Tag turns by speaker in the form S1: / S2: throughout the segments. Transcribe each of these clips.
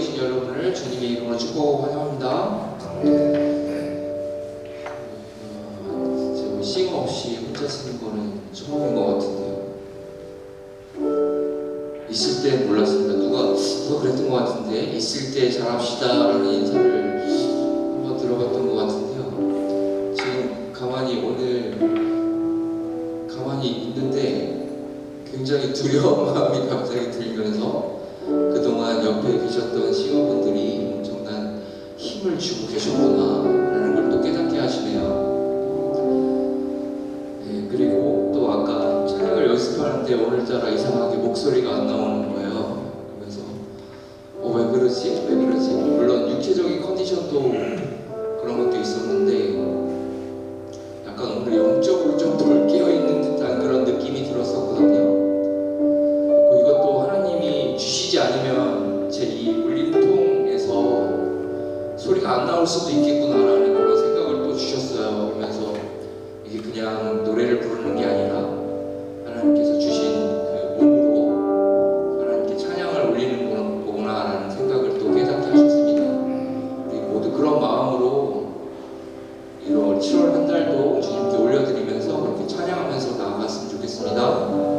S1: 계신 여러분을 주님의 이름으로 축복하고 환영합니다. 싱어 없이 혼자 쓰는 거는 처음인 것 같은데요. 있을 때 몰랐습니다. 누가 그랬던 것 같은데, 있을 때 잘합시다라는 인사를 한번 들어봤던 것 같은데요. 지금 가만히 있는데 굉장히 두려운 마음이 갑자기 들면서 그동안 옆에 계셨던 싱어분들이 엄청난 힘을 주고 계셨구나라는 걸 또 깨닫게 하시네요. 그리고 또 아까 찬양을 연습하는데 오늘따라 이상하게 목소리가 안 나오는 거예요. 그래서 왜 그러지? 물론 육체적인 컨디션도 그런 것도 있었는데 약간 오늘 영적으로 좀 덜 깨어있는 듯한 그런 느낌이 들었었거든요. 그리고 이것도 하나님이 주시지 않으면 제 이 울림통에서 소리가 안 나올 수도 있겠구나라는 그런 생각을 또 주셨어요. 그러면서 이게 그냥 노래를 부르는 게 아니라 하나님께서 주신 그 몸으로 하나님께 찬양을 올리는 거구나라는 생각을 또 깨닫게 하셨습니다. 우리 모두 그런 마음으로 7월 한 달도 주님께 올려드리면서 그렇게 찬양하면서 나아갔으면 좋겠습니다.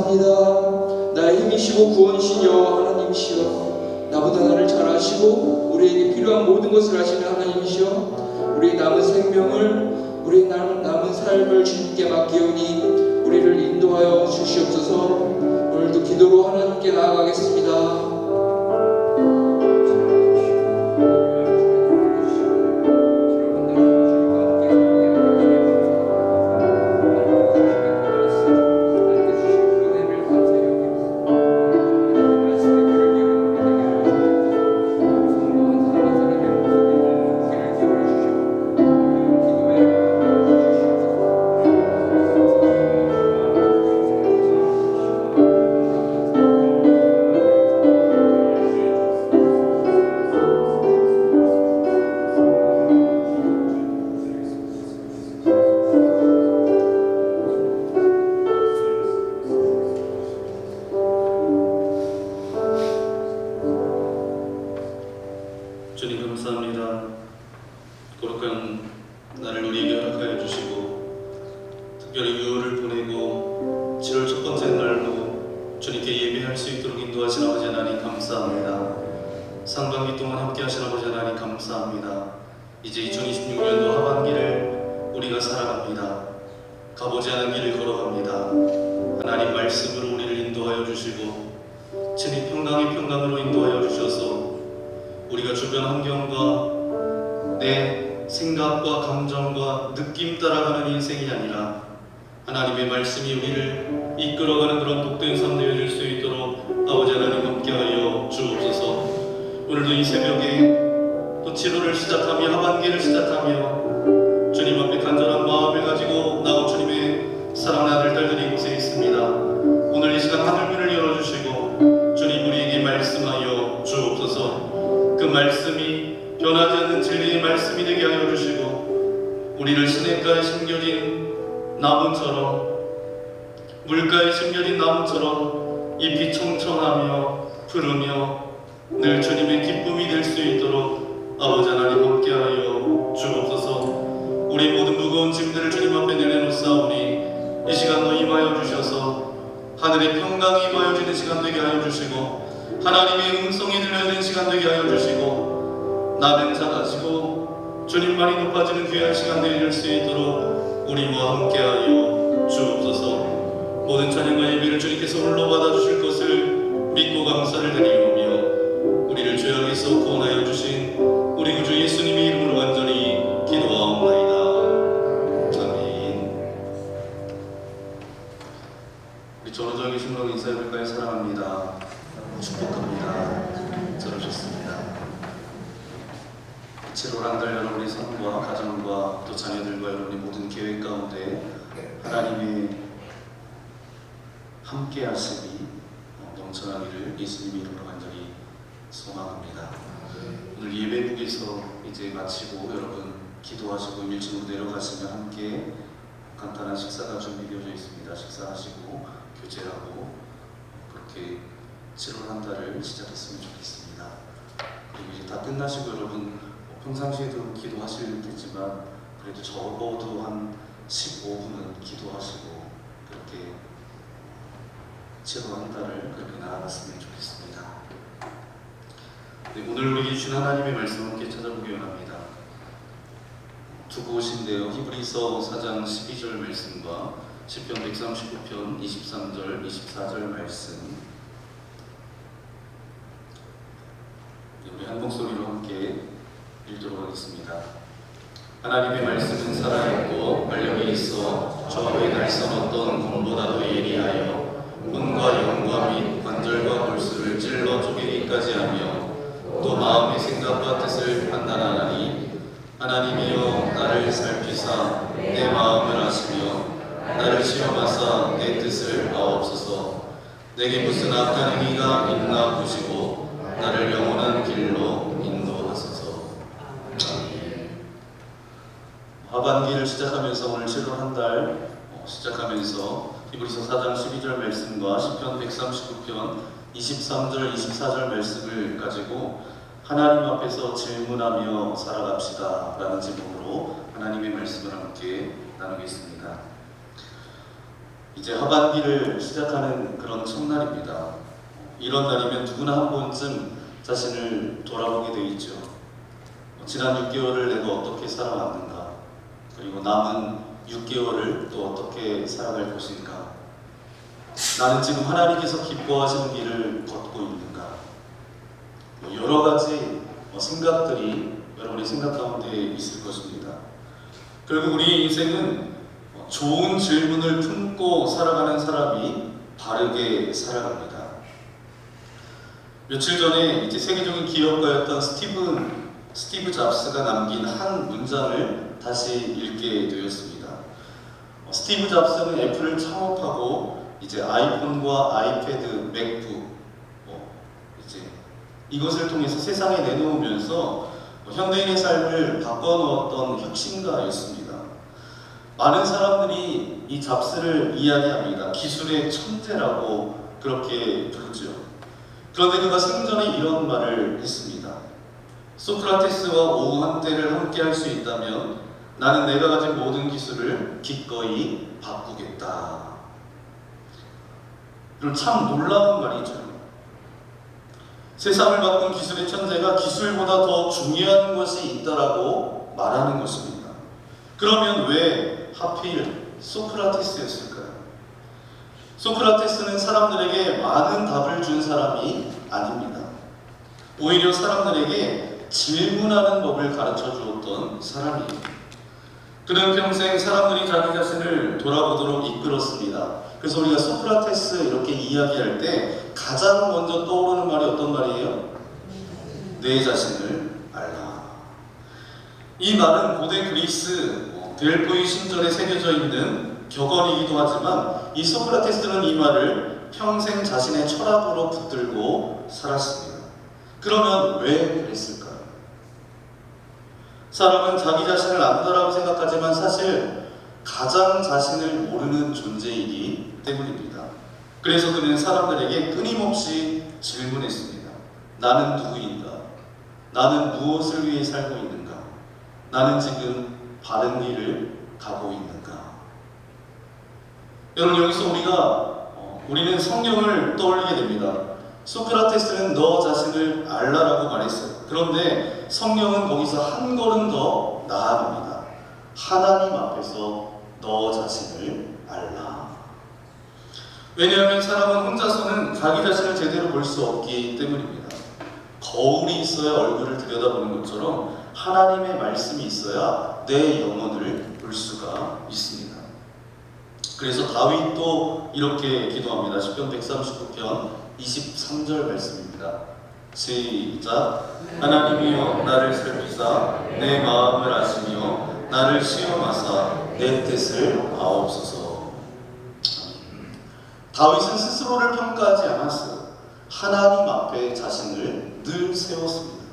S1: 감사합니다. 나의 힘이시고 구원이신 여호와 하나님이시여, 나보다 나를 잘 아시고 우리에게 필요한 모든 것을 아시는 하나님이시여, 우리의 남은 생명을, 우리의 남은 삶을 주님께 맡기오니 우리를 인도하여 주시옵소서. 오늘도 기도로 하나님께 나아가겠습니다.
S2: 주님 감사합니다. 거룩한 나를 우리에게 허락하여 주시고 특별히 유월을 보내고 7월 첫 번째 날로 주님께 예배할 수 있도록 인도하신 아버지 하나님 감사합니다. 상반기 동안 함께 하신 아버지 하나님 감사합니다. 이제 2026년도 하반기를 우리가 살아갑니다. 가보지 않은 길을 걸어갑니다. 하나님 말씀으로 우리를 인도하여 주시고 친히 평강의 평강으로 인도하여 주셔서 우리가 주변 환경과 내 생각과 감정과 느낌 따라가는 인생이 아니라 하나님의 말씀이 우리를 이끌어가는 그런 복된 삶 되어질 수 있도록 아버지 하나님 함께하여 주옵소서. 오늘도 이 새벽에 또 7월을 시작하며 하반기를 시작하며 주님 앞에 간절한 마음을 가지고 나온 주님의 사랑하는 아들 딸들이 이곳에 있습니다. 오늘 이 시간 하늘문을 열어주시고 주님 우리에게 말씀하여 주옵소서. 그 말씀이 변하지 않는 진리의 말씀이 되게 하여 주시고 우리를 시냇가에 심겨진 나무처럼 물가에 심겨진 나무처럼 잎이 청청하며 푸르며 늘 주님의 기쁨이 될 수 있도록 아버지 하나님 함께하여 주옵소서. 우리 모든 무거운 짐들을 주님 앞에 내려놓사오니 이 시간도 임하여 주셔서 하늘의 평강이 임하여 주는 시간 되게 하여 주시고 하나님의 음성이 들려지는 시간 되게 하여 주시고 나는 작아지고 주님만이 높아지는 귀한 시간 되게 할 수 있도록 우리와 함께하여 주옵소서. 모든 찬양과 예배를 주님께서 홀로 받아주실 것을 믿고 감사를 드리오며 우리를 죄악에서 구원하여 주신 우리 구주 예수님의 이름으로 간절히 기도하옵나이다. 아멘. 우리 전호정 계신 인사해볼까요? 사랑합니다. 축복합니다. 잘하셨습니다. 7월 한 달 여러분의 삶과 가정과 또 자녀들과 여러분의 모든 계획 가운데 하나님의 함께 하심이 넘쳐나기를 예수님의 이름으로 간절히 소망합니다. 오늘 예배국에서 이제 마치고 여러분 기도하시고 1층으로 내려가시면 함께 간단한 식사가 준비되어져 있습니다. 식사하시고 교제하고 그렇게 7월 한 달을 시작했으면 좋겠습니다. 그리고 이제 다 끝나시고 여러분 평상시에도 기도하실 테지만 그래도 적어도 한 15분은 기도하시고 그렇게 7월 한 달을 그렇게 나아갔으면 좋겠습니다. 네, 오늘 우리에게 주신 하나님의 말씀 함께 찾아보기 원합니다. 두 곳인데요. 히브리서 4장 12절 말씀과 시편 139편 23절 24절 말씀 우리 한 목소리로 함께 읽도록 하겠습니다. 하나님의 말씀은 살아있고 활력이 있어 저의 날선 어떤 검보다도 예리하여魂과 영과 및 관절과 골수를 찔러 쪼개기까지 하며 또 마음의 생각과 뜻을 판단하나니 하나님이여 나를 살피사 내 마음을 아시며 나를 시험하사 내 뜻을 아옵소서. 내게 무슨 악한 행위가 있나 보시고 나를 영원한 길로 인도하소서. 하반기를 시작하면서 오늘 7월 한 달 시작하면서 히브리서 4장 12절 말씀과 시편 139편 23절 24절 말씀을 가지고 하나님 앞에서 질문하며 살아갑시다 라는 제목으로 하나님의 말씀을 함께 나누겠습니다. 이제 하반기를 시작하는 그런 첫날입니다. 이런 날이면 누구나 한 번쯤 자신을 돌아보게 돼 있죠. 지난 6개월을 내가 어떻게 살아왔는가, 그리고 남은 6개월을 또 어떻게 살아갈 것인가, 나는 지금 하나님께서 기뻐하시는 길을 걷고 있는가, 여러 가지 생각들이 여러분의 생각 가운데 있을 것입니다. 결국 우리 인생은 좋은 질문을 품고 살아가는 사람이 바르게 살아갑니다. 며칠 전에 이제 세계적인 기업가였던 스티브 잡스가 남긴 한 문장을 다시 읽게 되었습니다. 스티브 잡스는 애플을 창업하고 이제 아이폰과 아이패드, 맥북 이제 이것을 통해서 세상에 내놓으면서 현대인의 삶을 바꿔놓았던 혁신가였습니다. 많은 사람들이 이 잡스를 이야기합니다. 기술의 천재라고 그렇게 부르죠. 그런데 그가 생전에 이런 말을 했습니다. 소크라테스와 오후 한때를 함께 할 수 있다면 나는 내가 가진 모든 기술을 기꺼이 바꾸겠다. 그럼 참 놀라운 말이죠. 세상을 바꾼 기술의 천재가 기술보다 더 중요한 것이 있다라고 말하는 것입니다. 그러면 왜 하필 소크라테스였을까요? 소크라테스는 사람들에게 많은 답을 준 사람이 아닙니다. 오히려 사람들에게 질문하는 법을 가르쳐 주었던 사람이에요. 그는 평생 사람들이 자기 자신을 돌아보도록 이끌었습니다. 그래서 우리가 소크라테스 이렇게 이야기할 때 가장 먼저 떠오르는 말이 어떤 말이에요? 내 자신을 알라. 이 말은 고대 그리스 델포이 신전에 새겨져 있는 격언이기도 하지만 이 소크라테스는 이 말을 평생 자신의 철학으로 붙들고 살았습니다. 그러면 왜 그랬을까요? 사람은 자기 자신을 안다라고 생각하지만 사실 가장 자신을 모르는 존재이기 때문입니다. 그래서 그는 사람들에게 끊임없이 질문했습니다. 나는 누구인가? 나는 무엇을 위해 살고 있는가? 나는 지금 바른 길을 가고 있는가? 여러분, 여기서 우리는 성령을 떠올리게 됩니다. 소크라테스는 너 자신을 알라라고 말했어요. 그런데 성령은 거기서 한 걸음 더 나아갑니다. 하나님 앞에서 너 자신을 알라. 왜냐하면 사람은 혼자서는 자기 자신을 제대로 볼 수 없기 때문입니다. 거울이 있어야 얼굴을 들여다보는 것처럼 하나님의 말씀이 있어야 내 영혼을 볼 수가 있습니다. 그래서 다윗도 이렇게 기도합니다. 시편 139편 23절 말씀입니다. 시작. 하나님이여 나를 살피사 내 마음을 아시며 나를 시험하사 내 뜻을 아옵소서. 다윗은 스스로를 평가하지 않았어요. 하나님 앞에 자신을 늘 세웠습니다.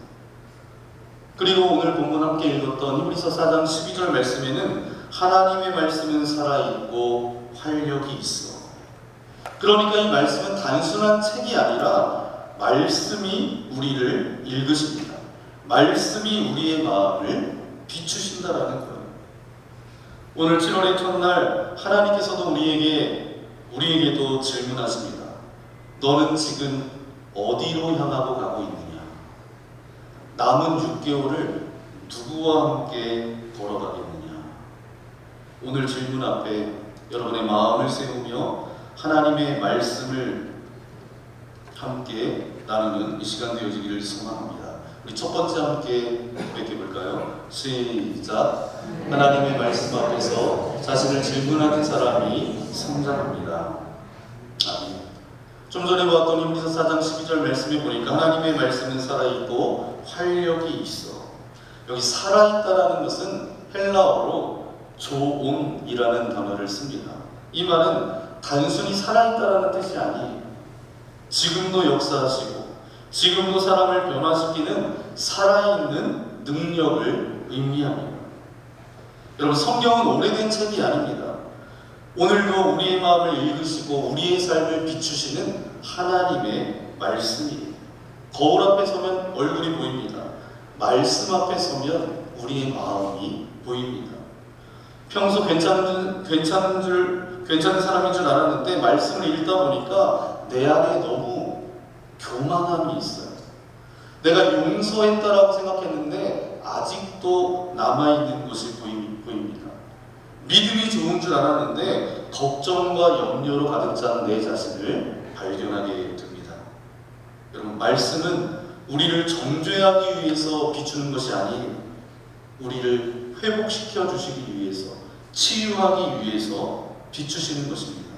S2: 그리고 오늘 본문 함께 읽었던 히브리서 4장 12절 말씀에는 하나님의 말씀은 살아있고 활력이 있어. 그러니까 이 말씀은 단순한 책이 아니라 말씀이 우리를 읽으십니다. 말씀이 우리의 마음을 비추신다라는 거예요. 오늘 7월의 첫날 하나님께서도 우리에게도 질문하십니다. 너는 지금 어디로 향하고 가고 있느냐? 남은 6개월을 누구와 함께 걸어가겠느냐? 오늘 질문 앞에 여러분의 마음을 세우며 하나님의 말씀을 함께 나누는 이 시간 되어지기를 소망합니다. 우리 첫 번째 함께 고백해 볼까요? 시작. 하나님의 말씀 앞에서 자신을 질문하는 사람이 성장합니다. 아멘. 좀 전에 보았던 히브리서 4장 12절 말씀에 보니까 하나님의 말씀은 살아있고 활력이 있어. 여기 살아있다라는 것은 헬라어로 조온이라는 단어를 씁니다. 이 말은 단순히 살아있다라는 뜻이 아니에요. 지금도 역사하시고 지금도 사람을 변화시키는 살아있는 능력을 의미합니다. 여러분, 성경은 오래된 책이 아닙니다. 오늘도 우리의 마음을 읽으시고 우리의 삶을 비추시는 하나님의 말씀이에요. 거울 앞에 서면 얼굴이 보입니다. 말씀 앞에 서면 우리의 마음이 보입니다. 평소 괜찮은 괜찮은 사람인 줄 알았는데 말씀을 읽다 보니까 내 안에 너무 교만함이 있어요. 내가 용서했다라고 생각했는데 아직도 남아있는 것이 보입니다. 믿음이 좋은 줄 알았는데 걱정과 염려로 가득 찬 내 자신을 발견하게 됩니다. 여러분, 말씀은 우리를 정죄하기 위해서 비추는 것이 아닌 우리를 회복시켜 주시기 위해서, 치유하기 위해서 비추시는 것입니다.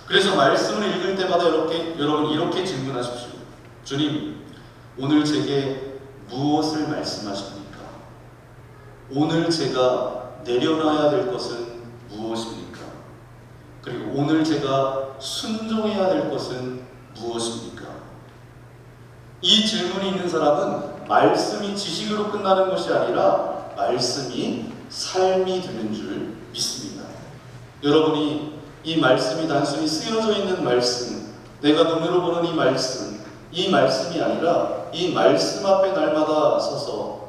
S2: 그래서 말씀을 읽을 때마다 여러분 이렇게 질문하십시오. 주님, 오늘 제게 무엇을 말씀하십니까? 오늘 제가 내려놔야 될 것은 무엇입니까? 그리고 오늘 제가 순종해야 될 것은 무엇입니까? 이 질문이 있는 사람은 말씀이 지식으로 끝나는 것이 아니라 말씀이 삶이 되는 줄 믿습니다. 여러분이 이 말씀이 단순히 쓰여져 있는 말씀, 내가 눈으로 보는 이 말씀이 아니라 이 말씀 앞에 날마다 서서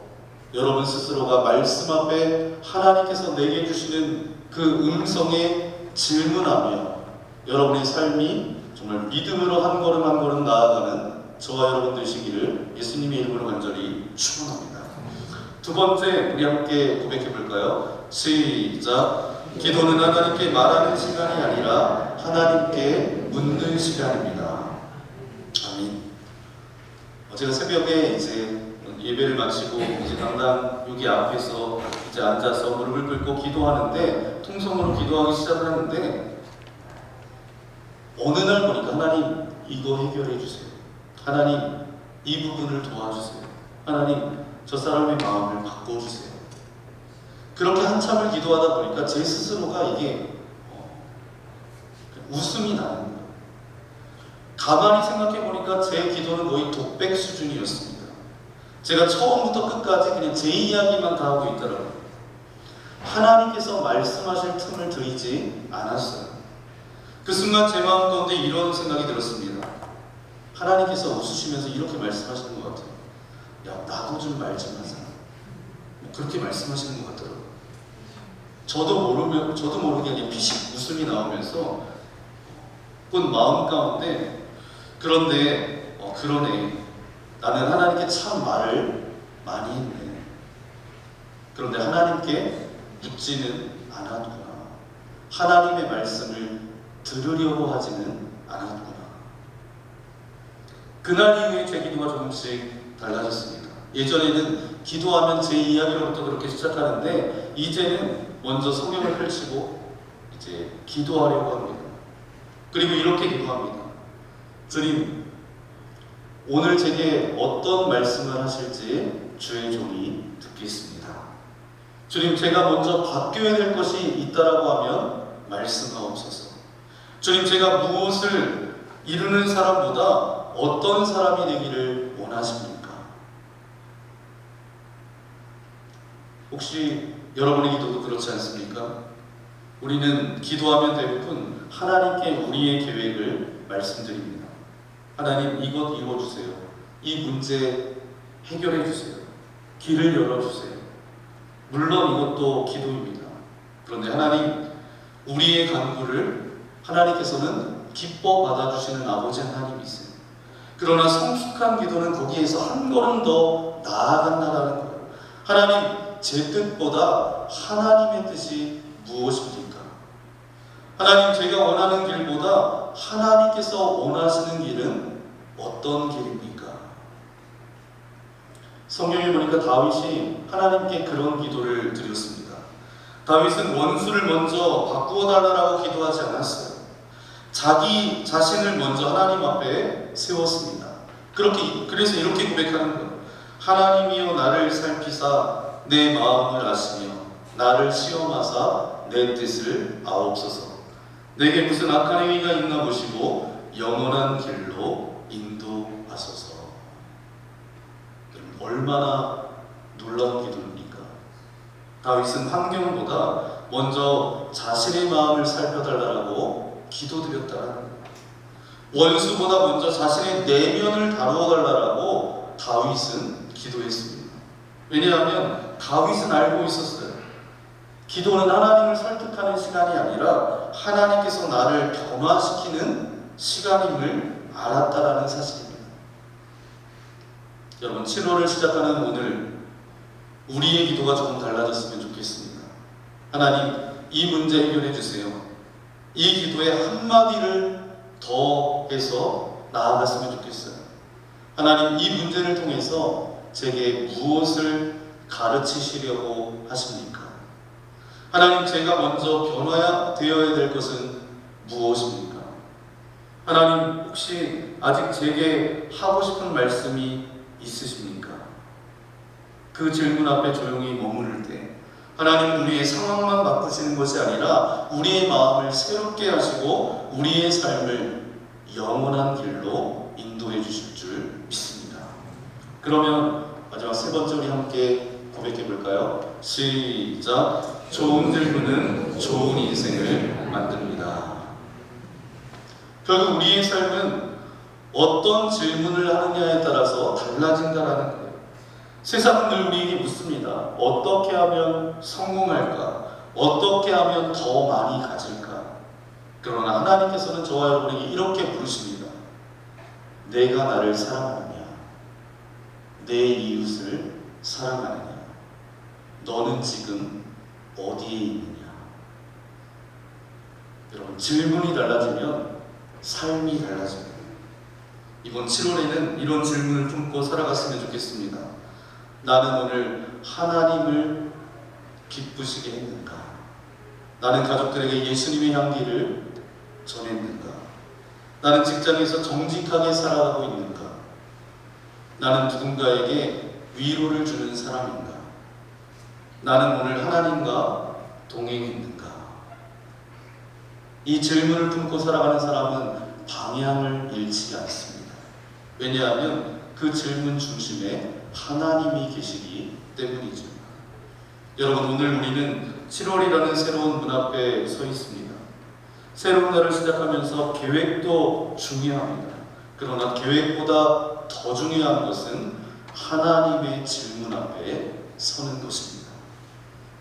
S2: 여러분 스스로가 말씀 앞에 하나님께서 내게 주시는 그 음성에 질문하며 여러분의 삶이 정말 믿음으로 한 걸음 한 걸음 나아가는 저와 여러분 되시기를 예수님의 이름으로 간절히 축원합니다. 두 번째, 우리 함께 고백해 볼까요? 시작. 기도는 하나님께 말하는 시간이 아니라 하나님께 묻는 시간입니다. 아멘. 제가 새벽에 이제 예배를 마치고 이제 당당 여기 앞에서 이제 앉아서 무릎을 꿇고 기도하는데, 통성으로 기도하기 시작하는데 어느 날 보니까 하나님 이거 해결해 주세요. 하나님 이 부분을 도와주세요. 하나님 저 사람의 마음을 바꿔주세요. 그렇게 한참을 기도하다 보니까 제 스스로가 이게 웃음이 나는 거예요. 가만히 생각해 보니까 제 기도는 거의 독백 수준이었습니다. 제가 처음부터 끝까지 그냥 제 이야기만 다 하고 있더라고요. 하나님께서 말씀하실 틈을 들이지 않았어요. 그 순간 제 마음 가운데 이런 생각이 들었습니다. 하나님께서 웃으시면서 이렇게 말씀하시는 것 같아요. 야, 나도 좀 말 좀 하자. 그렇게 말씀하시는 것 같더라고요. 저도 모르게 그냥 피식 웃음이 나오면서 그건 마음 가운데, 그런데 그러네. 나는 하나님께 참 말을 많이 했네. 그런데 하나님께 묻지는 않았구나. 하나님의 말씀을 들으려고 하지는 않았구나. 그날 이후에 제 기도가 조금씩 달라졌습니다. 예전에는 기도하면 제 이야기로부터 그렇게 시작하는데 이제는 먼저 성경을 펼치고 이제 기도하려고 합니다. 그리고 이렇게 기도합니다. 주님, 오늘 제게 어떤 말씀을 하실지 주의 종이 듣겠습니다. 주님, 제가 먼저 바뀌어야 될 것이 있다라고 하면 말씀하옵소서. 주님, 제가 무엇을 이루는 사람보다 어떤 사람이 되기를 원하십니까? 혹시 여러분의 기도도 그렇지 않습니까? 우리는 기도하면 대부분 하나님께 우리의 계획을 말씀드립니다. 하나님, 이것 이루어주세요. 이 문제 해결해 주세요. 길을 열어주세요. 물론 이것도 기도입니다. 그런데 하나님, 우리의 간구를 하나님께서는 기뻐 받아주시는 아버지 하나님이세요. 그러나 성숙한 기도는 거기에서 한 걸음 더 나아간다는 거예요. 하나님, 제 뜻보다 하나님의 뜻이 무엇입니까? 하나님, 제가 원하는 길보다 하나님께서 원하시는 길은 어떤 길입니까? 성경에 보니까 다윗이 하나님께 그런 기도를 드렸습니다. 다윗은 원수를 먼저 바꾸어 달라고 기도하지 않았어요. 자기 자신을 먼저 하나님 앞에 세웠습니다. 그래서 이렇게 고백하는 거예요. 하나님이여 나를 살피사 내 마음을 아시며 나를 시험하사 내 뜻을 아옵소서. 내게 무슨 악한 행위가 있나 보시고 영원한 길로 인도하소서. 얼마나 놀라운 기도입니까? 다윗은 환경보다 먼저 자신의 마음을 살펴달라고 기도드렸다는 거예요. 원수보다 먼저 자신의 내면을 다루어달라고 다윗은 기도했습니다. 왜냐하면 다윗은 알고 있었어요.
S3: 기도는 하나님을 설득하는 시간이 아니라 하나님께서 나를 변화시키는 시간임을 알았다라는 사실입니다. 여러분, 7월을 시작하는 오늘 우리의 기도가 조금 달라졌으면 좋겠습니다. 하나님, 이 문제 해결해 주세요. 이 기도에 한마디를 더해서 나아갔으면 좋겠어요. 하나님, 이 문제를 통해서 제게 무엇을 가르치시려고 하십니까? 하나님, 제가 먼저 변화되어야 될 것은 무엇입니까? 하나님, 혹시 아직 제게 하고 싶은 말씀이 있으십니까? 그 질문 앞에 조용히 머무를 때 하나님, 우리의 상황만 바꾸시는 것이 아니라 우리의 마음을 새롭게 하시고 우리의 삶을 영원한 길로 인도해 주실 줄 믿습니다. 그러면 마지막 세 번째 우리 함께 고백해 볼까요? 시작. 좋은 질문은 좋은 인생을 만듭니다. 결국 우리의 삶은 어떤 질문을 하느냐에 따라서 달라진다라는 거예요. 세상은 늘 우리에게 묻습니다. 어떻게 하면 성공할까? 어떻게 하면 더 많이 가질까? 그러나 하나님께서는 저와 여러분에게 이렇게 물으십니다. 내가 나를 사랑하느냐? 내 이웃을 사랑하느냐? 너는 지금 어디에 있느냐? 여러분, 질문이 달라지면 삶이 달라집니다. 이번 7월에는 이런 질문을 품고 살아갔으면 좋겠습니다. 나는 오늘 하나님을 기쁘시게 했는가? 나는 가족들에게 예수님의 향기를 전했는가? 나는 직장에서 정직하게 살아가고 있는가? 나는 누군가에게 위로를 주는 사람인가? 나는 오늘 하나님과 동행했는가? 이 질문을 품고 살아가는 사람은 방향을 잃지 않습니다. 왜냐하면 그 질문 중심에 하나님이 계시기 때문이죠. 여러분, 오늘 우리는 7월이라는 새로운 문 앞에 서 있습니다. 새로운 날을 시작하면서 계획도 중요합니다. 그러나 계획보다 더 중요한 것은 하나님의 질문 앞에 서는 것입니다.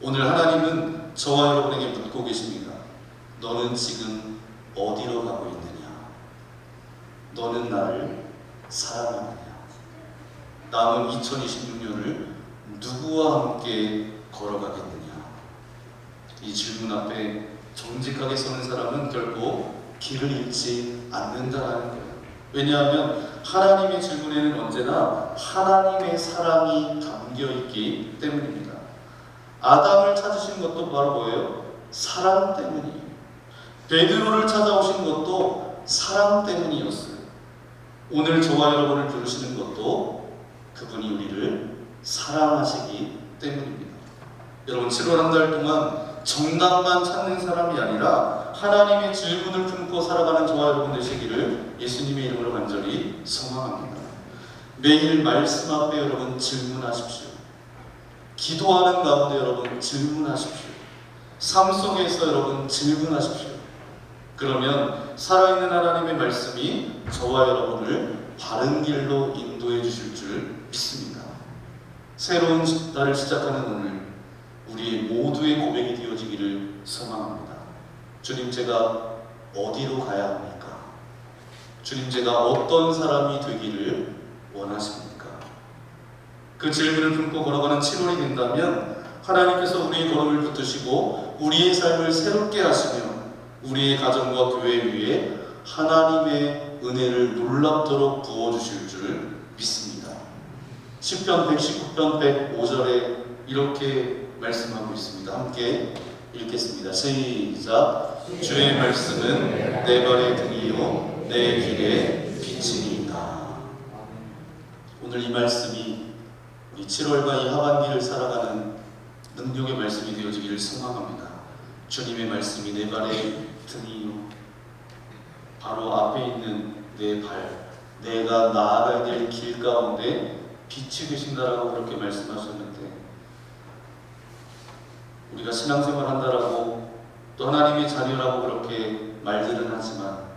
S3: 오늘 하나님은 저와 여러분에게 묻고 계십니다. 너는 지금 어디로 가고 있느냐? 너는 나를 사랑하느냐? 남은 2026년을 누구와 함께 걸어가겠느냐? 이 질문 앞에 정직하게 서는 사람은 결코 길을 잃지 않는다라는 거예요. 왜냐하면 하나님의 질문에는 언제나 하나님의 사랑이 담겨있기 때문입니다. 아담을 찾으신 것도 바로 뭐예요? 사랑 때문이에요. 베드로를 찾아오신 것도 사랑 때문이었어요. 오늘 저와 여러분을 부르시는 것도 그분이 우리를 사랑하시기 때문입니다. 여러분, 7월 한 달 동안 정답만 찾는 사람이 아니라 하나님의 질문을 품고 살아가는 저와 여러분 되시기를 예수님의 이름으로 간절히 소망합니다. 매일 말씀 앞에 여러분 질문하십시오. 기도하는 가운데 여러분 질문하십시오. 삶 속에서 여러분 질문하십시오. 그러면 살아있는 하나님의 말씀이 저와 여러분을 바른 길로 인도해 주실 줄 믿습니다. 새로운 날을 시작하는 오늘 우리 모두의 고백이 되어지기를 소망합니다. 주님, 제가 어디로 가야 합니까? 주님, 제가 어떤 사람이 되기를 원하십니까? 그 질문을 품고 걸어가는 7월이 된다면 하나님께서 우리의 걸음을 붙드시고 우리의 삶을 새롭게 하시며 우리의 가정과 교회 위에 하나님의 은혜를 놀랍도록 부어주실 줄 믿습니다. 시편 119편 105절에 이렇게 말씀하고 있습니다. 함께 읽겠습니다. 시작. 주의 말씀은 내 발의 등이요 내 길의 빛이니이다. 오늘 이 말씀이 우리 7월과 이 하반기를 살아가는 능력의 말씀이 되어지기를 소망합니다. 주님의 말씀이 내 발의 등이요, 바로 앞에 있는 내 발, 내가 나아가야 될 길 가운데 빛이 되신다라고 그렇게 말씀하셨는데, 우리가 신앙생활 한다라고 또 하나님의 자녀라고 그렇게 말들은 하지만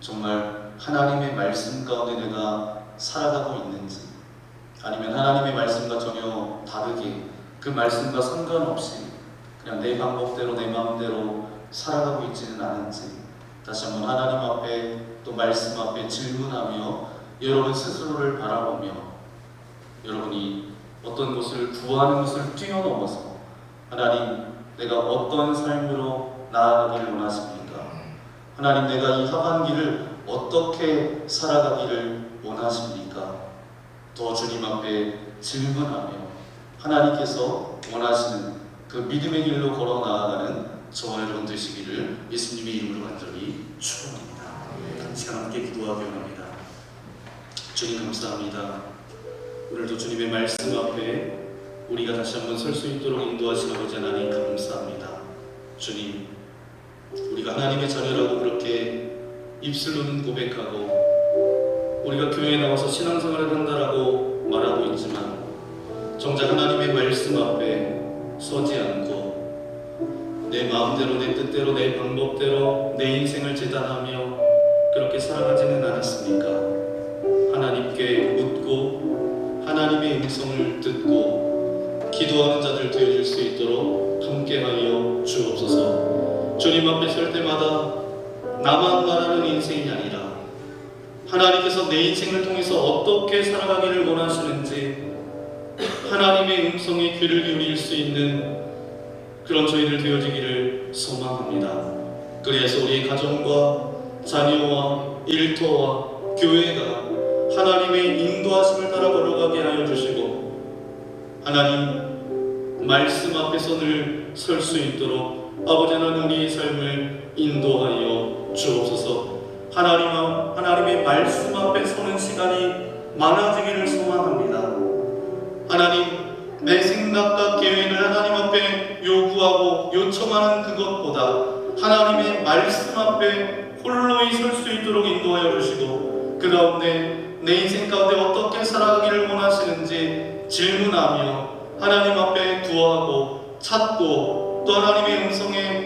S3: 정말 하나님의 말씀 가운데 내가 살아가고 있는지, 아니면 하나님의 말씀과 전혀 다르게 그 말씀과 상관없이 그냥 내 방법대로 내 마음대로 살아가고 있지는 않은지 다시 한번 하나님 앞에 또 말씀 앞에 질문하며 여러분 스스로를 바라보며 여러분이 어떤 것을 구하는 것을 뛰어넘어서 하나님 내가 어떤 삶으로 나아가기를 원하십니까? 하나님 내가 이 하반기를 어떻게 살아가기를 원하십니까? 더 주님 앞에 질문하며 하나님께서 원하시는 그 믿음의 길로 걸어 나아가는 저와 여러분 되시기를 예수님의 이름으로 간절히 축원합니다. 같이 함께 기도하기 원합니다. 주님 감사합니다. 오늘도 주님의 말씀 앞에 우리가 다시 한번 설 수 있도록 인도하신 아버지 하나님 감사합니다. 주님, 우리가 하나님의 자녀라고 그렇게 입술로는 고백하고 우리가 교회에 나와서 신앙생활을 한다라고 말하고 있지만 정작 하나님의 말씀 앞에 서지 않고 내 마음대로 내 뜻대로 내 방법대로 내 인생을 재단하며 그렇게 살아가지는 않았습니까? 하나님께 묻고 하나님의 음성을 듣고 기도하는 자들 되어줄 수 있도록 함께하여 주옵소서. 주님 앞에 설 때마다 나만 말하는 인생이 아니라 하나님께서 내 인생을 통해서 어떻게 살아가기를 원하시는지 하나님의 음성에 귀를 기울일 수 있는 그런 저희들 되어지기를 소망합니다. 그래서 우리의 가정과 자녀와 일터와 교회가 하나님의 인도하심을 따라 걸어가게 하여 주시고 하나님 말씀 앞에서 늘 설 수 있도록 아버지 하나님 우리의 삶을 인도하여 주옵소서. 하나님의 말씀 앞에 서는 시간이 많아지기를 소망합니다. 하나님 내 생각과 계획을 하나님 앞에 요구하고 요청하는 그것보다 하나님의 말씀 앞에 홀로이 설 수 있도록 인도하여 주시고 그 가운데 내 인생 가운데 어떻게 살아가기를 원하시는지 질문하며 하나님 앞에 구하고 찾고 또 하나님의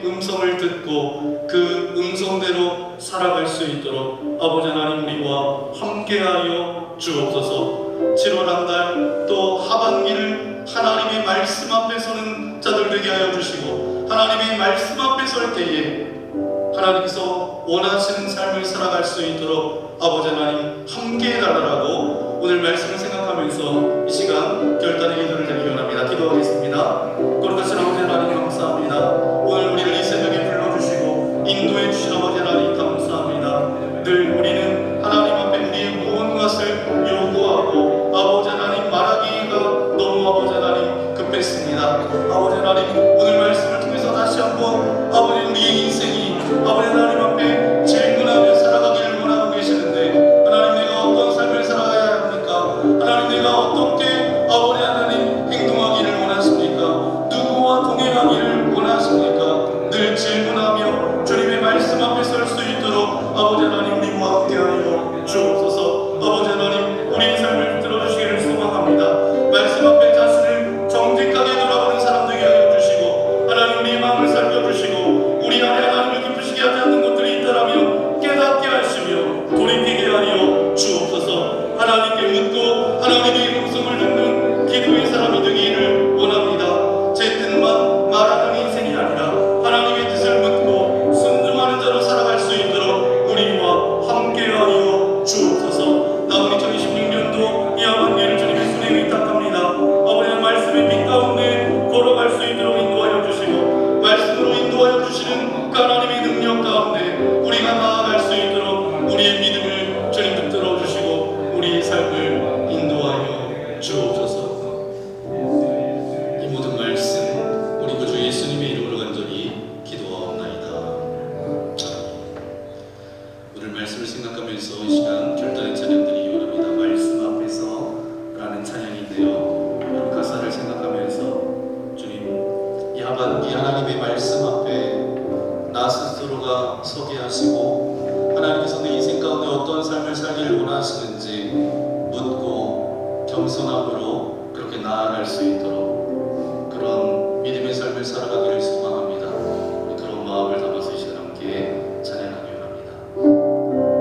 S3: 음성을 듣고 그 음성대로 살아갈 수 있도록 아버지 하나님 우리와 함께하여 주옵소서. 7월 한 달 또 하반기를 하나님의 말씀 앞에 서는 자들 되게 하여 주시고 하나님의 말씀 앞에 설 때에 하나님께서 원하시는 삶을 살아갈 수 있도록 아버지 하나님 함께 해달라고 오늘 말씀을 생각하면서 이 시간 결단의 기도를 드리기 원합니다. 기도하겠습니다. 거룩하신 아버지 하나님 감사합니다. 오늘 우리를 이 새벽에 불러주시고 인도해 주신 아버지 하나님 감사합니다. 늘 우리는 하나님 앞에 우리의 무언가를 요구하고 아버지 하나님 말하기가 너무 아버지 하나님 급했습니다. 아버지 하나님 오늘 말씀을 통해서 다시 한번 아버지 우리의 인생이 아버지 하나님 앞에 질문하며 살아가기를 원하고 계시는데 하나님 내가 어떤 삶을 살아가야 합니까? 하나님 내가 어떻게 아버지 하나님 행동하기를 원하십니까? 누구와 동행하기를 원하십니까? 늘 질문하며 주님의 말씀 앞에 설 수 있도록 아버지 하나님 우리와 함께하여 주옵소서. 아버지 하나님 우리의 삶을 들어주시기를 소망합니다. 말씀 앞에 자신을 정직하게 돌아보는 사람 되게 하여 주시고 하나님 우리의 마음을 살펴주시고 우리 안에 하나님을 기쁘시게 하지 않는 것들이 있다라면 깨닫게 하시며 돌이키게 하여 주옵소서. 하나님께 묻고 하나님의 음성을 듣는 기도의 사람이 되기를 원합니다. 제 뜻만 말하는 인생이 아니라 하나님의 뜻을 묻고 순종하는 자로 살아갈 수 있도록 우리와 함께하여 주옵소서. 남은 2026년도 이 하반기를 주님의 손에 의탁합니다. 아버지의 말씀의 빛 가운데 걸어갈 수 있도록 인도하여 주시고 말씀으로 인도하여 주시는 그 하나님의 능력 가운데 우리가 나아갈 수 있도록 우리의 믿음을 주님 붙들어 주시고 우리의 삶을 인도하여 주옵소서. 이 모든 말씀 우리 구주 예수님의 이름으로 간절히 기도하옵나이다. 오늘 말씀을 생각하면서 이 시간 결단의 찬양 드리기 원합니다. 말씀 앞에서 라는 찬양인데요, 여러분 가사를 생각하면서 주님 이 하반기 하나님의 말씀 앞에 나 스스로가 서게 하시고 하나님께서 내 인생 가운데 어떤 삶을 살기를 원하시는지 묻고 겸손함으로 그렇게 나아갈 수 있도록 그런 믿음의 삶을 살아가기를 소망합니다. 그런 마음을 담아서 이 시간 함께 찬양하기 원합니다.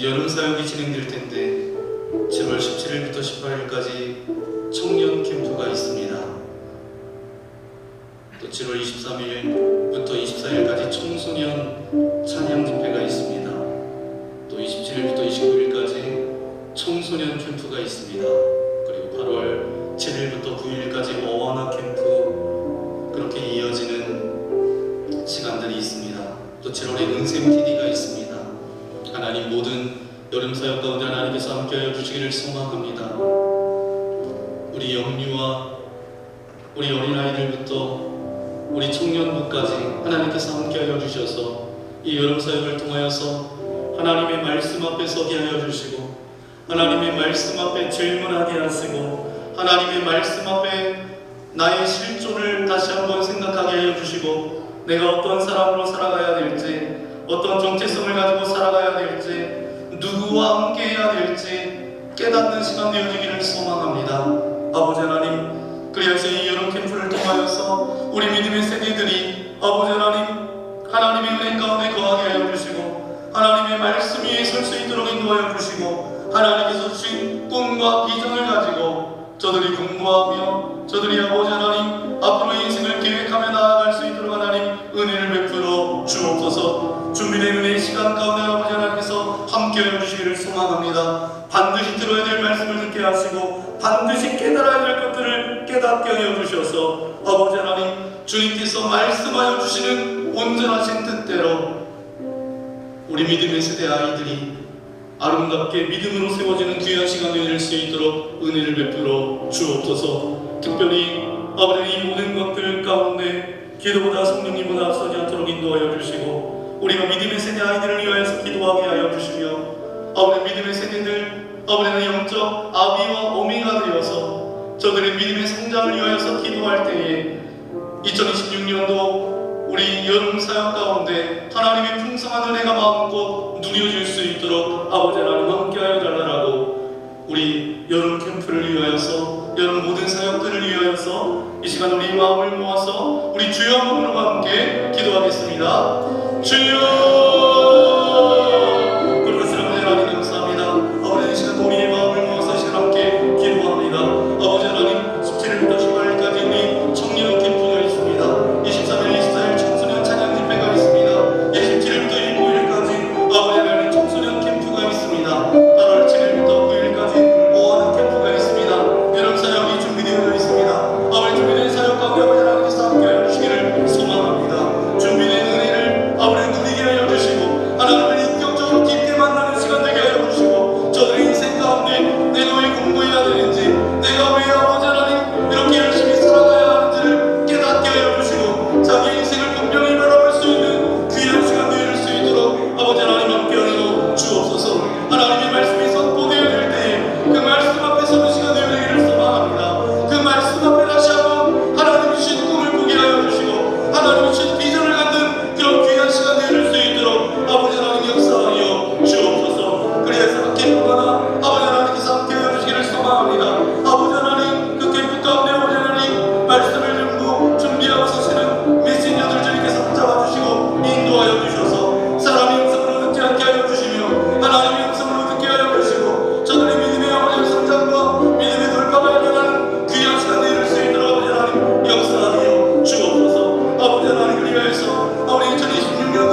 S2: 이제 여름 사역이 진행될 텐데 7월 17일부터 18일까지 청년 캠프가 있습니다. 또 7월 23일부터 24일까지 청소년 찬양 집회가 있습니다. 또 27일부터 29일까지 청소년 캠프가 있습니다. 그리고 8월 7일부터 9일까지 어원화 캠프, 그렇게 이어지는 시간들이 있습니다. 또 7월에 은샘 TD가 있습니다. 하나님, 모든 여름 사역 가운데 하나님께서 함께하여 주시기를 소망합니다. 우리 영유아, 우리 어린아이들부터 우리 청년부까지 하나님께서 함께하여 주셔서 이 여름 사역을 통하여서 하나님의 말씀 앞에 서게 하여 주시고, 하나님의 말씀 앞에 질문하게 하시고, 하나님의 말씀 앞에 나의 실존을 다시 한번 생각하게 하여 주시고, 내가 어떤 사람으로 살아가야 될지, 어떤 정체성을 가지고 살아가야 될지, 누구와 함께 해야 될지 깨닫는 시간 되어지기를 소망합니다. 아버지 하나님, 그리하여서 이 여름 캠프를 통하여서 우리 믿음의 세대들이 아버지 하나님, 하나님의 은혜 가운데 거하게 하여 주시고, 하나님의 말씀 위에 설 수 있도록 인도하여 주시고, 하나님께서 주신 꿈과 비전을 가지고 저들이 공부하며 저들이 아버지 하나님 앞으로의 인생을 계획하며 나아갈 수 있도록 하나님 은혜를 베풀어 주옵소서. 준비된 은혜의 시간 가운데 아버지 하나님께서 함께하여 주시기를 소망합니다. 반드시 들어야 될 말씀을 듣게 하시고 반드시 깨달아야 될 것들을 깨닫게 하여 주셔서 아버지 하나님, 주님께서 말씀하여 주시는 온전하신 뜻대로 우리 믿음의 세대 아이들이 아름답게 믿음으로 세워지는 귀한 시간이 될 수 있도록 은혜를 베풀어 주옵소서. 특별히 아버지, 이 모든 것들 가운데 기도보다 성령님보다 앞서지 않도록 인도하여 주시고, 우리가 믿음의 세대 아이들을 위하여서 기도하게 하여 주시며, 아버지 믿음의 세대들 아버지는 영적 아비와 어미가 되어서 저들의 믿음의 성장을 위하여서 기도할 때에 2026년도 우리 여름 사역 가운데 하나님의 풍성한 은혜가 마음껏 누려질 수 있도록 아버지 하나님 함께하여 달라라고 우리 여름 캠프를 위하여서, 여름 모든 사역들을 위하여서 이 시간 우리 마음을 모아서 우리 주여 한 번으로 함께 기도하겠습니다. 주여! 그리고 아버지 하나님 감사합니다. 아버지, 이 시간 우리의 마음을 모아서 이 시간 함께 기도합니다. 아버지 하나님, 17일부터 18일까지 우리 청년 캠프가 있습니다. 23일, 24일 청소년 찬양 집회가 있습니다. 27일부터 29일까지 아버지 하나님 청소년 캠프가 있습니다. 8월 7일부터 9일까지 어원화 캠프가 있습니다. 여름 사역이 준비되어 있습니다. 아버지, 준비된 사역 가운데 아버지 하나님께서 함께하여 주시기를 소망합니다. 준비된 은혜를 아버지 누리게 하여 주시고, 하나님을 인격적으로 깊게 만나는 시간 되게 하여 주시고, 저들의 인생 가운데 내가 왜 공부해야 되는지, 내가 왜 아버지 하나님 이렇게 열심히 살아가야 하는지를 깨닫게 하여 주시고, 자기 인생을 분명히 바라볼 수 있는 귀한 시간 되어질 수 있도록 아버지 하나님 함께하여 주옵소서. 하나님의 말씀이 선포되어야 될 때에 그 말씀 앞에 서는 시간 되어지기를 소망합니다. 그 말씀 앞에 다시 한번 하나님이 주신 꿈을 꾸게 하여 주시고, 하나님이 주신 비전을 갖는 그런 귀한 시간 되어질 수 있도록 아버지 하나님 역사하여 주옵소서. 그래서 캠프마다 아버지 하나님께서 함께하여 주시기를 소망합니다. 아버지 하나님, 그 캠프 가운데 아버지 하나님 말씀을 들고 준비하고 서시는 메신저들 주님께서 붙잡아 주시고 인도하여 주셔서 사람의 음성으로 듣지 않게 하여 주시며 하나님의 음성으로 듣게 하여 주시고, 저들의 믿음의 아버지 성장과 믿음의 돌파가 일어나는 귀한 시간 되어질 수 있도록 아버지 하나님 역사하여 주옵소서. 아버지 하나님, 위하여서 아버지 2026년도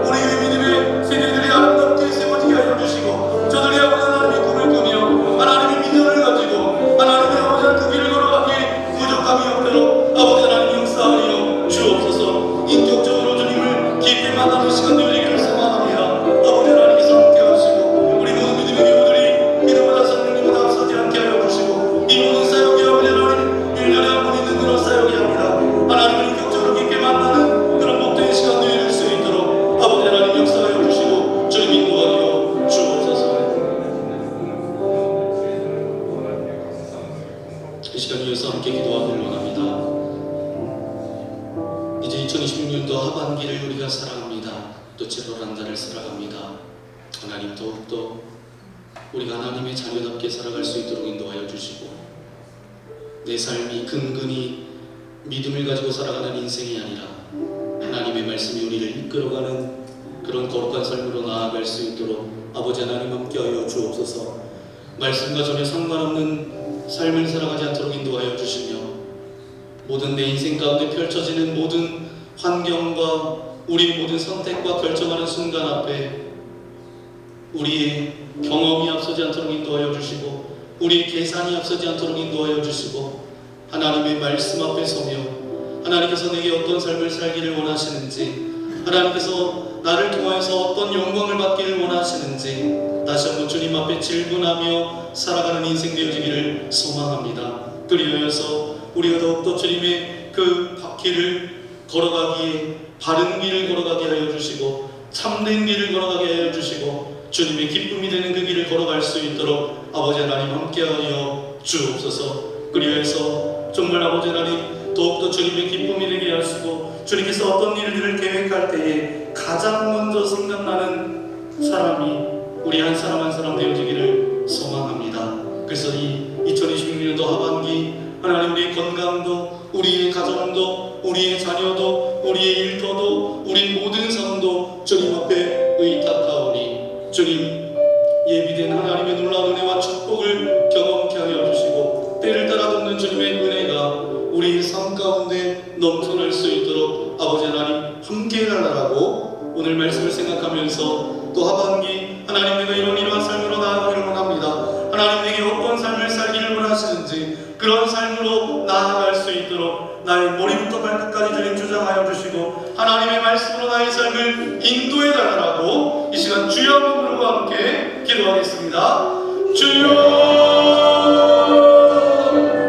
S2: 우리의 믿음의 세대들이 아름답게 세워지게 하여 주시고, 저들이 아버지 하나님의 꿈을 꾸며 하나님의 비전을 가지고 하나님의 아버지 그 길을 걸어가기에 부족함이 없도록 아버지 하나님 역사하여 주옵소서. 인격적으로 주님을 깊이 만나는 시간 되어지기를 소망합니다. 아버지 하나님께서 함께 하시고, 우리 모든 믿음의 교우들이 기도보다 성령님보다 앞서지 않게 하여 주시고, 이 모든 사역이 아버지 하나님 1년에 한 번 있는 그런 사역이 아니라 하나님을 인격적으로 깊게 만나는 그런 복된 시간 되어질 수 있도록 아버지 하나님 역사하여 주시고 주님 인도하여 주옵소서. 이 시간 위해서 함께 기도하기를 원합니다. 이제 2026년도 하반기를 우리가 살아갑니다. 또 7월 한 달을 살아갑니다. 하나님, 더욱더 우리가 하나님의 자녀답게 살아갈 수 있도록 인도하여 주시고, 내 삶이 근근히 믿음을 가지고 살아가는 인생이 아니라 하나님의 말씀이 우리를 이끌어가는
S3: 그런 거룩한 삶으로 나아갈 수 있도록 아버지 하나님 함께하여 주옵소서. 말씀과 전혀 상관없는 삶을 살아가지 않도록 인도하여 주시며 모든 내 인생 가운데 펼쳐지는 모든 환경과 우리 모든 선택과 결정하는 순간 앞에 우리의 경험이 앞서지 않도록 인도하여 주시고 우리의 계산이 앞서지 않도록 인도하여 주시고 하나님의 말씀 앞에 서며 하나님께서 내게 어떤 삶을 살기를 원하시는지, 하나님께서 나를 통하여서 어떤 영광을 받기를 원하시는지 다시 한번 주님 앞에 질문하며 살아가는 인생 되어지기를 소망합니다. 그리하여서 우리가 더욱더 주님의 그 길을 걸어가기에 바른 길을 걸어가게 하여 주시고 참된 길을 걸어가게 하여 주시고 주님의 기쁨이 되는 그 길을 걸어갈 수 있도록 아버지 하나님 함께하여 주옵소서. 그리하여서 정말 아버지 하나님 더욱더 주님의 기쁨이 되게 하시고 주님께서 어떤 일들을 계획할 때에 가장 먼저 생각나는 사람이 우리 한 사람 한 사람 되어지기를 소망합니다. 그래서 이 2026년도 하반기 하나님 우리의 건강도 우리의 가정도 우리의 자녀도 우리의 일터도 우리 모든 삶도 주님 앞에 의탁하오니 주님 예비된 하나님의 놀라운 은혜와 축복을 경험케 하여 주시고 때를 따라 돕는 주님의 은혜가 우리 삶 가운데 넘쳐날 수 있도록 아버지 하나님 함께 해달라고 오늘 말씀을 생각하면서 또 하반기 하나님 내가 이러한 삶으로 나아가기를 원합니다. 하나님 내게 어떤 삶을 살기를 원하시는지 그런 삶으로 나아갈 수 있도록 나의 머리부터 발끝까지 주님 주장하여 주시고 하나님의 말씀으로 나의 삶을 인도해 달라고 이 시간 주여 한번 부르고 함께 기도하겠습니다. 주여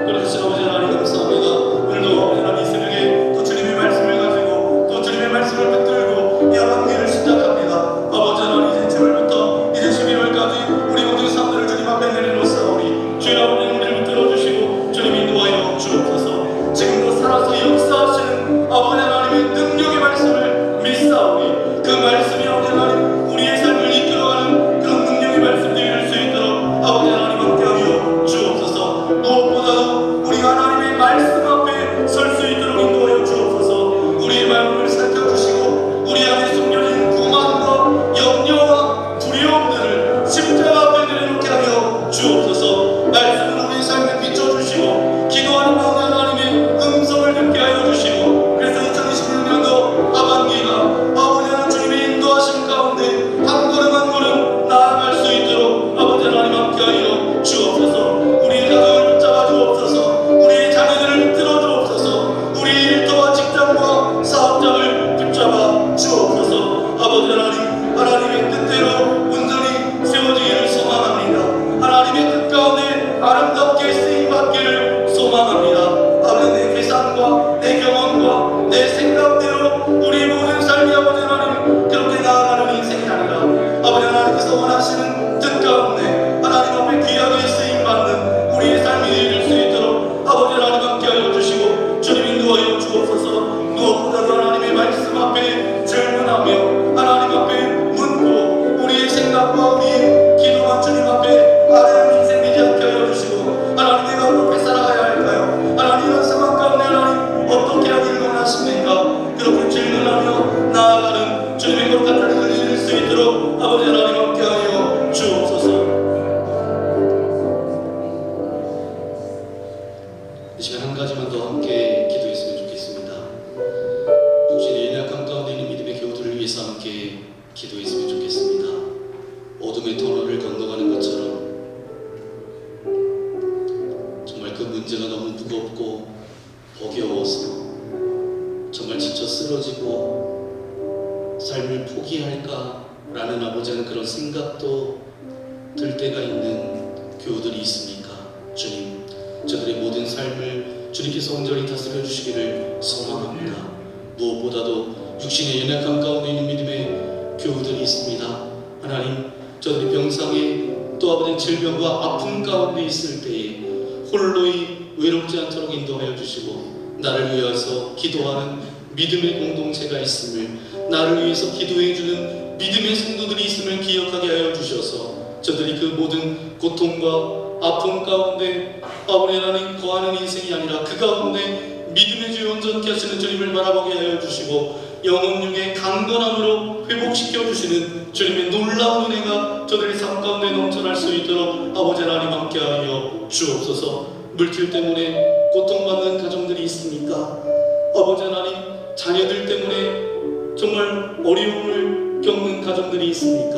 S3: 그렇지 아버지 하나님 감사합니다. 오늘도 아버지 하나님 이 새벽에 또 주님의 말씀을 가지고 또 주님의 말씀을 붙들고 이 하반기를 시작합니다. 아버지 하나님 이제 7월부터 이제 11월까지 우리 모든 삶들을 주님 앞에 내려놓사오니 주여 아버지 우리를 붙들어주시고 주님 인도하여 주옵소서. 지금도 살아서 역사하시는 아버지 하나님의 능력의 말씀을 믿사오니 그 말씀이 아버지 하나님 우리의 삶을 이끌어가는 그런 능력의 말씀 되게 수 있도록 아버지 하나님 함께하여 주옵소서. 무엇보다도 우리가 하나님의 말씀 앞에 설 수 있도록 인도하여 주옵소서. 우리의 마음을 살펴주시고 우리 안에 숨겨진 교만과 염려와 두려움들을 십자가 앞에 내려놓게 하여 주옵소서. 말씀으로 우리의 삶을 비춰주시고 기도하는 마음에 하나님의 음성을 듣게 하여 주시고 그래서 2026년도 하반기가 아버지 하나님 주님의 인도하심 가운데 한 걸음 한 걸음 나아갈 수 있도록 아버지 하나님 함께하여 주옵소서. 우리의 가정을 붙잡아 주옵소서. 우리의 자녀들을 붙들어 주옵소서. 우리의 일터와 직장과 사업장을 붙잡아 주옵소서. 아버지 하나님 하나님의 뜻대로 온전히 세워지기를 소망합니다. 하나님의 뜻 가운데 아름답게 쓰임받기를 소망합니다. 아버지 내 계산과 내 경험과 내 생각대로 우리 모든 삶이 아버지 하나님 그렇게 나아가는 인생이 아니라 아버지 하나님께서 원하시는 뜻 가운데 하나님 앞에 귀하게 쓰임받는 우리의 삶이 될 수 있도록 아버지 하나님 함께하여 주시고 주님 인도하여 주옵소서. 무엇보다도 하나님의 말씀 앞에 질문하며 하나님 앞에 묻고 우리의 생각과 우리의 기도만 주님 앞에 아뢰는 인생 되지 않게 하여 주시고 하나님 내가 어떻게 살아가야 할까요? 하나님 이런 상황 가운데 하나님 어떻게 하기를 원하십니까? 그렇게 질문하며 나아가는 주님의 거룩한 자리를 이룰 수 있도록 아버지 하나님 함께하여 주옵소서. 이 시간 한 가지만 더 함께 기도했으면 좋겠습니다. 육신의 연약함 가운데 있는 믿음의 교우들을 위해서 함께 기도했으면 좋겠습니다. 어둠의 터널을 건너가는 것처럼 정말 그 문제가 너무 무겁고 버거워서 정말 지쳐 쓰러지고 삶을 포기할까라는 아버지는 그런 생각도 들 때가 있는 교우들이 있습니까? 주님 저들의 모든 삶을 주님께서 온전히 다스려 주시기를 소망합니다. 무엇보다도 육신의 연약함 가운데 있는 믿음의 교우들이 있습니다. 하나님 저들이 병상에 또 아버지 질병과 아픔 가운데 있을 때에 홀로이 외롭지 않도록 인도하여 주시고 나를 위해서 기도하는 믿음의 공동체가 있음을 나를 위해서 기도해 주는 믿음의 성도들이 있음을 기억하게 하여 주셔서 저들이 그 모든 고통과 아픔 가운데 아버지 하나님 거하는 인생이 아니라 그 가운데 믿음의 주 온전케 하시는 주님을 바라보게 하여 주시고 영혼육의 강건함으로 회복 회복시켜 주시는 주님의 놀라운 은혜가 저들의 삶 가운데 넘쳐날 수 있도록 아버지 하나님 함께하여 주옵소서. 물질 때문에 고통받는 가정들이 있습니까? 아버지 하나님, 자녀들 때문에 정말 어려움을 겪는 가정들이 있습니까?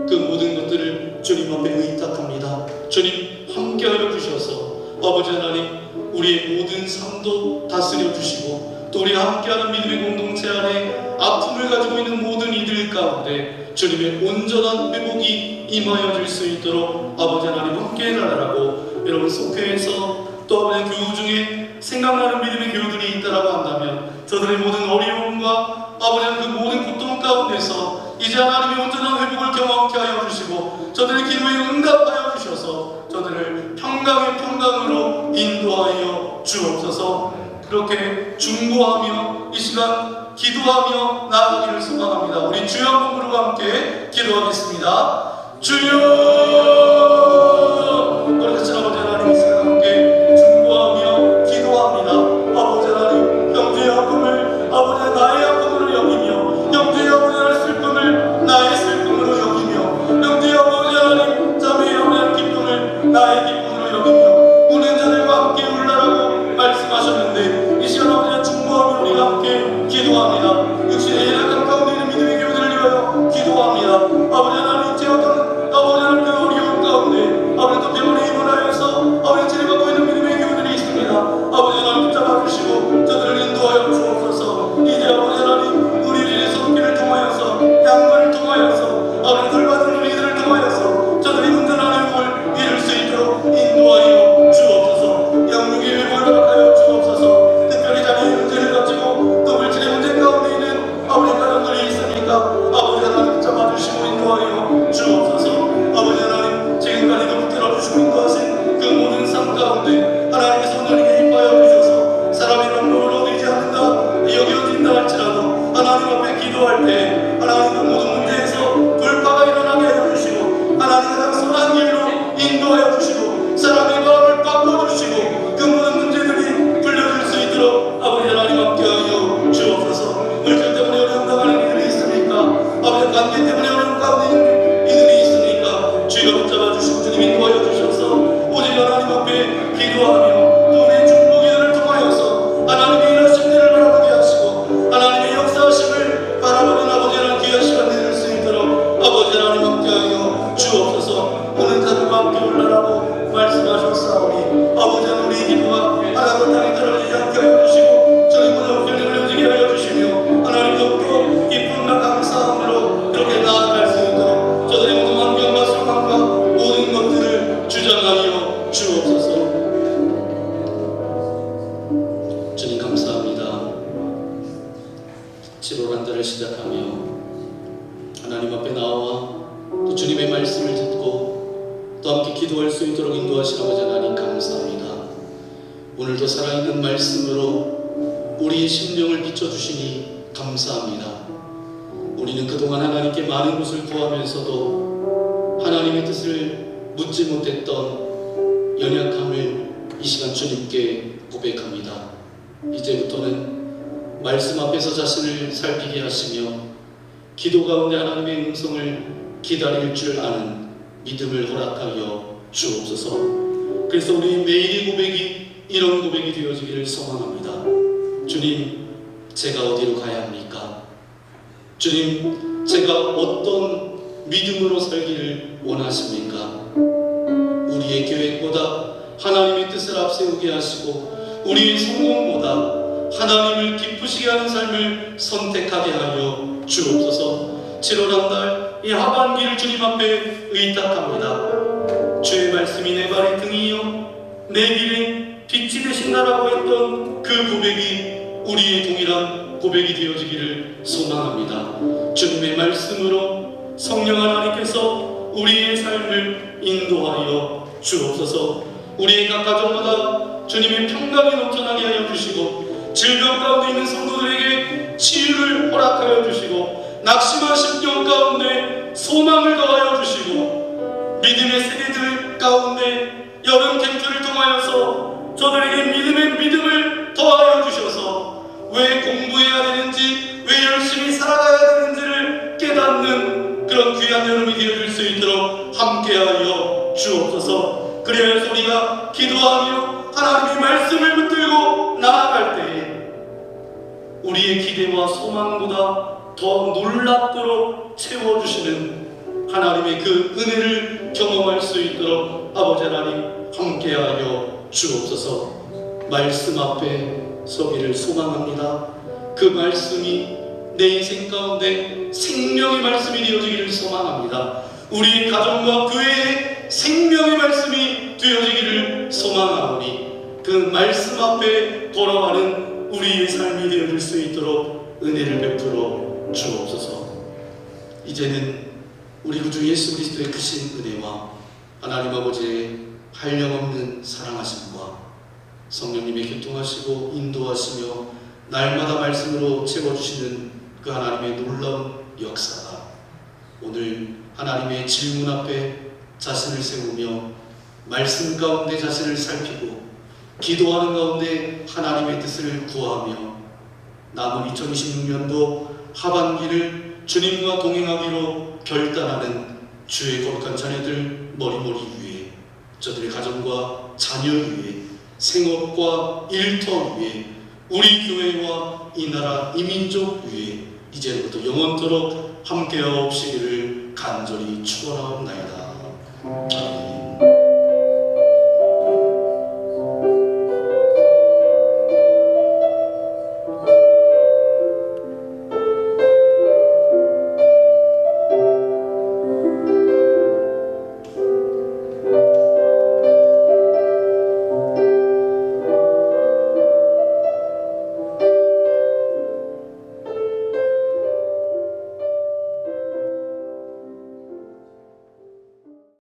S3: 그 모든 것들을 주님 앞에 의탁합니다. 주님 함께하여 주셔서 아버지 하나님, 우리의 모든 삶도 다스려 주시고 또 우리가 함께하는 믿음의 공동체 안에 아픔을 가지고 있는 모든 이들 가운데 주님의 온전한 회복이 임하여 줄 수 있도록 아버지 하나님 함께 해달라고, 여러분 속회에서 또 아버지 교우 중에 생각나는 믿음의 교우들이 있다라고 한다면 저들의 모든 어려움과 아버지 그 모든 고통 가운데서 이제 하나님의 온전한 회복을 경험케 하여 주시고 저들의 기도에 응답하여 주셔서 저들을 평강의 평강으로 인도하여 주옵소서. 그렇게 중보하며 이 시간 기도하며 나아가기를 소망합니다. 우리 주여 한번 부르고 함께 기도하겠습니다. 주여! 거룩하신 아버지 하나님, 이 시간 함께 중보하며 기도합니다. 아버지 하나님, 형제의 아픔을 아버지 나의 아픔으로 여기며 형제의 아버지 하나님의 슬픔을 나의 슬픔으로 여기며 형제의 아버지 하나님 자매의 아버지 기쁨을 나의 기쁨으로 여기며 우는 자들과 함께 울라라고 말씀하셨는데 이 시간 아버지 중보하며 우리가 함께 기도합니다. 육신의 연약함 가운데 있는 믿음의 교우들을 위하여 기도합니다. 아버지 하나님, 제어던 아버지 하나님 그 어려운 가운데 아버지 또 병원에 입원하여서 아버지 치료받고 있는 믿음의 교우들이 있습니다. 아버지 하나님 붙잡아주시고 저들을 인도하여 주옵소서. 이제 아버지 하나님 우리들의 손길을 통하여서 양물을 통하여서 아버지 돌받은 우리들을 통하여서 저들이 온전한 회복을 이룰 수 있도록 인도하여 주옵소서. 양육의 회복을 허락하여 주옵소서. 특별히 자녀의 문제를 가지고 또 물질의 문제 가운데 있는 아버지 가정들이 있으니까 아버지 하나님 붙잡아주시고 인도하여 주옵소서. 아버지 하나님 지금까지도 붙들어주시고 인도하신 그 모든 삶 가운데 하나님의 손을 개입하여 주셔서 사람의 방법으로 되지 않는다 여겨진다 할지라도 하나님 앞에 기도할 때 하나님 그 모든 문제에서 돌파가 일어나게 하여 주시고 하나님 가장 선한 길로 인도하여 주시고 사람의 마음을 바꿔주시고 그 모든 문제들이 풀려질 수 있도록 아버지 하나님 함께하여 주옵소서. 물질 때문에 어려움 당하는 이들이 있습니까? 아버지 관계 때문에 어려움 가운데 있는 이들이 있으니까 주여 붙잡아주시고 주님 인도하여 주셔서 오직 하나님 앞에 기도하며 또 우리의 중보 기도를 통하여서 하나님의 일하신 일을 바라보게 하시고 하나님의 역사하심을 바라보는 아버지 하나님 귀한 시간 되실 수 있도록 아버지 하나님 함께하여 주옵소서. 오는 자들과 함께 올라라고 말씀하셨사오니 아버지 하나님 우리의 기도가 하나님 땅에 떨어지지 않게 하여 주시고 저희 모든 편을 이루어지게 하여 주시며 하나님 더욱더 기쁨과 감사함으로 그렇게 나아갈 수 있도록 저들의 모든 환경과 상황과 모든 것들을 주장하여 주옵소서. 주님 감사합니다. 7월 한 달을 시작하며 하나님 앞에 나와 또 주님의 말씀을 듣고 또 함께 기도할 수 있도록 인도하신 아버지 하나님 감사합니다. 오늘도 살아있는 말씀으로 우리의 심령을 비춰주시니 감사합니다. 우리는 그동안 하나님께 많은 것을 구하면서도 하나님의 뜻을 묻지 못했던 연약함을 이 시간 주님께 고백합니다. 이제부터는 말씀 앞에서 자신을 살피게 하시며 기도 가운데 하나님의 음성을 기다릴 줄 아는 믿음을 허락하여 주옵소서. 그래서 우리 매일의 고백이 이런 고백이 되어지기를 소망합니다. 주님, 제가 어디로 가야 합니까? 주님, 제가 어떤 믿음으로 살기를 원하십니까? 우리의 계획보다 하나님의 뜻을 앞세우게 하시고 우리의 성공보다 하나님을 기쁘시게 하는 삶을 선택하게 하여 주옵소서. 7월 한 달 이 하반기를 주님 앞에 의탁합니다. 주의 말씀이 내 발의 등이요 내 길에 빛이 되신다라고 했던 그 고백이 우리의 동일한 고백이 되어지기를 소망합니다. 주님의 말씀으로 성령 하나님께서 우리의 삶을 인도하여 주옵소서. 우리의 각 가정마다 주님의 평강이 넘쳐나게 하여 주시고 질병 가운데 있는 성도들에게 치유를 허락하여 주시고 낙심한 심령 가운데 소망을 더하여 주시고 믿음의 세대들 가운데 여름 캠프를 통하여서 저들에게 믿음을 더하여 주셔서 왜 공부해야 되는지 왜 열심히 살아가야 되는지를 깨닫는 귀한 여름이 되어줄 수 있도록 함께하여 주옵소서. 그리하여서 우리가 기도하며 하나님의 말씀을 붙들고 나아갈 때에 우리의 기대와 소망보다 더 놀랍도록 채워주시는 하나님의 그 은혜를 경험할 수 있도록 아버지 하나님 함께하여 주옵소서. 말씀 앞에 서기를 소망합니다. 그 말씀이 내 인생 가운데 생명의 말씀이 되어지기를 소망합니다. 우리 가정과 교회에 생명의 말씀이 되어지기를 소망하오니 그 말씀 앞에 걸어가는 우리의 삶이 되어질 수 있도록 은혜를 베풀어 주옵소서. 이제는 우리 구주 예수 그리스도의 크신 은혜와 하나님 아버지의 한량없는 사랑하심과 성령님의 교통하시고 인도하시며 날마다 말씀으로 채워주시는 그 하나님의 놀라운 역사가 오늘 하나님의 질문 앞에 자신을 세우며 말씀 가운데 자신을 살피고 기도하는 가운데 하나님의 뜻을 구하며 남은 2026년도 하반기를 주님과 동행하기로 결단하는 주의 거룩한 자녀들 머리머리 위에, 저들의 가정과 자녀 위에, 생업과 일터 위에, 우리 교회와 이 나라 이 민족 위에 이제부터 영원토록 함께하옵시기를 간절히 축원하옵나이다. 아멘.